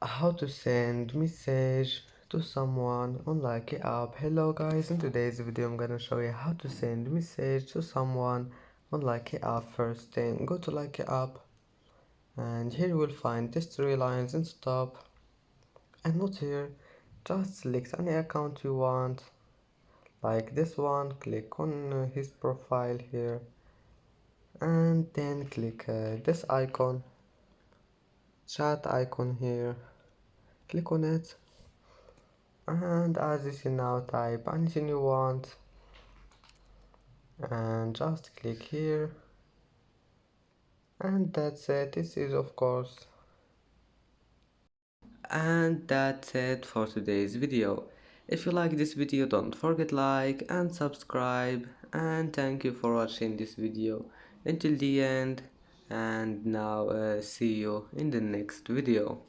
How to send message to someone on Likee app. Hello guys, in today's video I'm gonna show you how to send message to someone on Likee app. First thing, go to Likee app and here you will find these three lines in stop, and not here. Just select any account you want, like this one. Click on his profile here and then click this icon, chat icon here. Click on it, and as you see now, type anything you want and just click here, and that's it. This is of course, and that's it for today's video. If you like this video, don't forget like and subscribe, and thank you for watching this video until the end. And now see you in the next video.